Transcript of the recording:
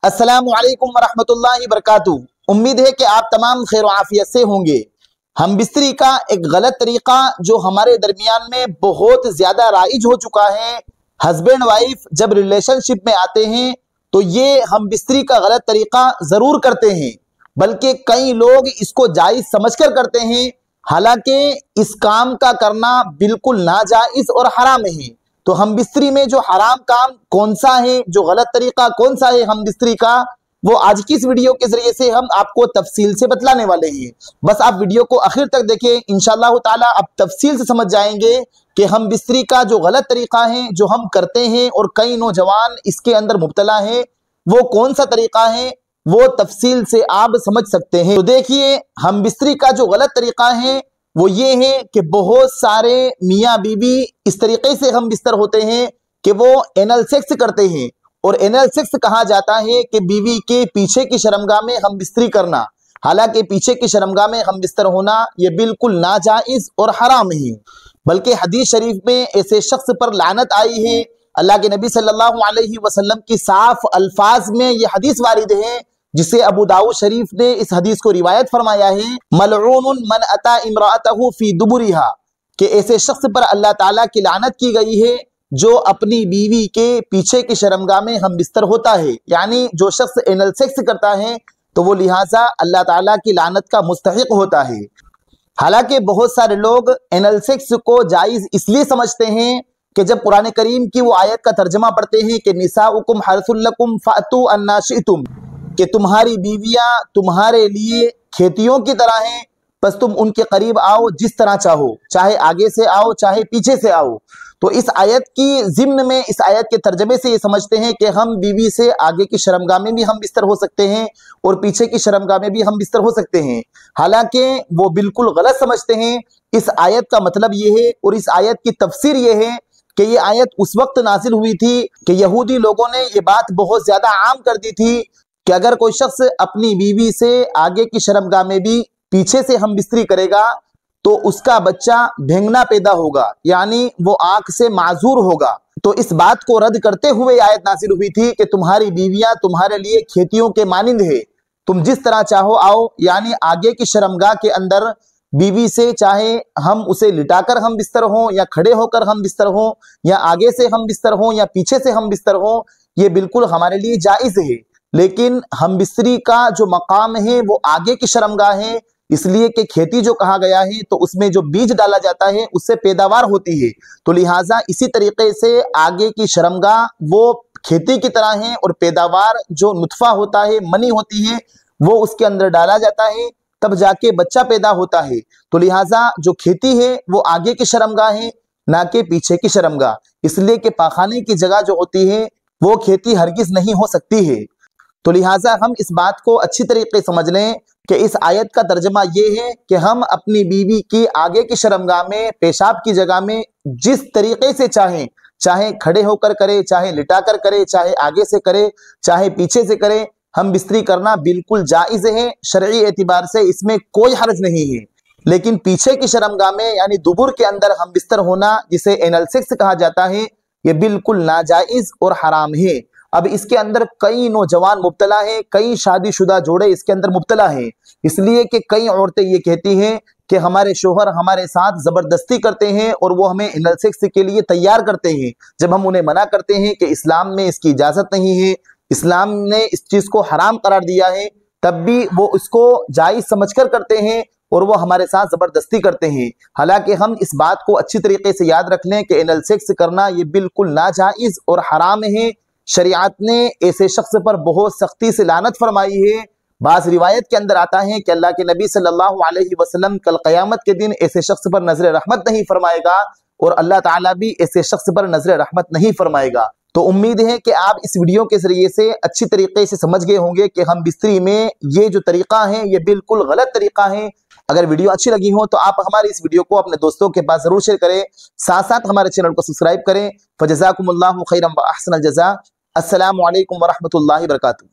अस्सलामु अलैकुम वरहमतुल्लाहि वबरकातुहू। उम्मीद है कि आप तमाम खैर आफियत से होंगे। हम बिस्तरी का एक गलत तरीका जो हमारे दरमियान में बहुत ज़्यादा राइज हो चुका है, हस्बैंड वाइफ जब रिलेशनशिप में आते हैं तो ये हम बिस्तरी का गलत तरीका ज़रूर करते हैं, बल्कि कई लोग इसको जायज़ समझकर करते हैं। हालांकि इस काम का करना बिल्कुल नाजायज़ और हराम है। तो हम बिस्तरी में जो हराम काम कौन सा है, जो गलत तरीका कौन सा है हम बिस्तरी का, वो आज की इस वीडियो के जरिए से हम आपको तफसील से बतलाने वाले हैं। बस आप वीडियो को आखिर तक देखें, इंशाअल्लाह ताला आप तफसील से समझ जाएंगे कि हम बिस्तरी का जो गलत तरीका है जो हम करते हैं और कई नौजवान इसके अंदर मुब्तला हैं, वो कौन सा तरीका है वो तफसील से आप समझ सकते हैं। तो देखिए, हम बिस्तरी का जो गलत तरीका है वो ये है कि बहुत सारे मियाँ बीवी इस तरीके से हम बिस्तर होते हैं कि वो एनल सेक्स करते हैं। और एनल सेक्स कहा जाता है कि बीवी के पीछे की शर्मगाह में हम बिस्तरी करना। हालांकि पीछे की शर्मगाह में हम बिस्तर होना ये बिल्कुल नाजायज और हराम है, बल्कि हदीस शरीफ में ऐसे शख्स पर लानत आई है। अल्लाह के नबी सल्लल्लाहु अलैहि वसल्लम की साफ अल्फाज में ये हदीस वारिद है, जिसे अबू दाऊद शरीफ ने इस हदीस को रिवायत फरमाया है, मलऊनुन मन अता इमराअतहु फी दुबुरिहा, कि ऐसे शख्स पर अल्लाह ताला की लानत की गई है जो अपनी बीवी के पीछे की शर्मगाह में हम बिस्तर होता है। यानी जो शख्स एनल सेक्स करता है तो वो लिहाजा अल्लाह ताला की लानत का मुस्तहिक होता है। हालांकि बहुत सारे लोग एनल सेक्स को जायज इसलिए समझते हैं कि जब कुरान करीम की वो आयत का तर्जमा पढ़ते हैं कि निसाउकुम हर्सुल लकुम फातू अन्ना शिअतुम, कि तुम्हारी बीवियां तुम्हारे लिए खेतियों की तरह हैं, बस तुम उनके करीब आओ जिस तरह चाहो, चाहे आगे से आओ चाहे पीछे से आओ। तो इस आयत की ज़िम्न में, इस आयत के तर्जमे से ये समझते हैं कि हम बीवी से आगे की शर्मगाह में भी हम बिस्तर हो सकते हैं और पीछे की शर्मगाह में भी हम बिस्तर हो सकते हैं। हालांकि वो बिल्कुल गलत समझते हैं। इस आयत का मतलब ये है और इस आयत की तफसीर ये है कि ये आयत उस वक्त नाजिल हुई थी कि यहूदी लोगों ने ये बात बहुत ज़्यादा आम कर दी थी कि अगर कोई शख्स अपनी बीवी से आगे की शर्मगाह में भी पीछे से हम बिस्तरी करेगा तो उसका बच्चा भेंगना पैदा होगा, यानी वो आंख से माजूर होगा। तो इस बात को रद्द करते हुए आयत नाजिल हुई थी कि तुम्हारी बीवियां तुम्हारे लिए खेतियों के मानिंद है, तुम जिस तरह चाहो आओ। यानी आगे की शर्मगाह के अंदर बीवी से चाहे हम उसे लिटाकर हम बिस्तर हों या खड़े होकर हम बिस्तर हों या आगे से हम बिस्तर हों या पीछे से हम बिस्तर हों, ये बिल्कुल हमारे लिए जायज़ है। लेकिन हम बिस्तरी का जो मकाम है वो आगे की शर्मगाह है, इसलिए कि खेती जो कहा गया है तो उसमें जो बीज डाला जाता है उससे पैदावार होती है। तो लिहाजा इसी तरीके से आगे की शर्मगाह वो खेती की तरह है और पैदावार जो नुतफा होता है, मनी होती है, वो उसके अंदर डाला जाता है, तब जाके बच्चा पैदा होता है। तो लिहाजा जो खेती है वो आगे की शर्मगाह है, ना कि पीछे की शर्मगाह। इसलिए कि पाखाने की जगह जो होती है वो खेती हरगिज नहीं हो सकती है। तो लिहाजा हम इस बात को अच्छी तरीके समझ लें कि इस आयत का तर्जमा ये है कि हम अपनी बीवी की आगे की शर्मगाह में, पेशाब की जगह में जिस तरीके से चाहें, चाहे खड़े होकर करे, चाहे लिटा कर करे, चाहे आगे से करे, चाहे पीछे से करे, हम बिस्तरी करना बिल्कुल जायज़ है। शरई एतबार से इसमें कोई हर्ज नहीं है। लेकिन पीछे की शर्मगाह में यानी दुबुर के अंदर हम बिस्तर होना, जिसे एनल सेक्स कहा जाता है, ये बिल्कुल नाजायज़ और हराम है। अब इसके अंदर कई नौजवान मुब्तला हैं, कई शादीशुदा जोड़े इसके अंदर मुब्तला हैं, इसलिए कि कई औरतें ये कहती हैं कि हमारे शोहर हमारे साथ ज़बरदस्ती करते हैं और वो हमें एनल सेक्स के लिए तैयार करते हैं। जब हम उन्हें मना करते हैं कि इस्लाम में इसकी इजाज़त नहीं है, इस्लाम ने इस चीज़ को हराम करार दिया है, तब भी वो इसको जायज़ समझकर करते हैं और वो हमारे साथ ज़बरदस्ती करते हैं। हालांकि हम इस बात को अच्छी तरीके से याद रख लें कि एनल सेक्स करना ये बिल्कुल नाजायज़ और हराम है। शरीयत ने ऐसे शख्स पर बहुत सख्ती से लानत फरमाई है। बाज़ रिवायत के अंदर आता है कि अल्लाह के नबी सल्लल्लाहु अलैहि वसल्लम कल क़यामत के दिन ऐसे शख्स पर नजर रहमत नहीं फरमाएगा और अल्लाह ताला भी ऐसे शख्स पर नजर रहमत नहीं फरमाएगा। तो उम्मीद है कि आप इस वीडियो के जरिए से अच्छी तरीके से समझ गए होंगे कि हम बिस्तरी में ये जो तरीका है ये बिल्कुल गलत तरीका है। अगर वीडियो अच्छी लगी हो तो आप हमारे इस वीडियो को अपने दोस्तों के पास जरूर शेयर करें, साथ साथ हमारे चैनल को सब्सक्राइब करें। फजज़ाकुमुल्लाहु खैरन व अहसनल जज़ा। अस्सलामु अलैकुम वरहमतुल्लाहि वबरकातुहू।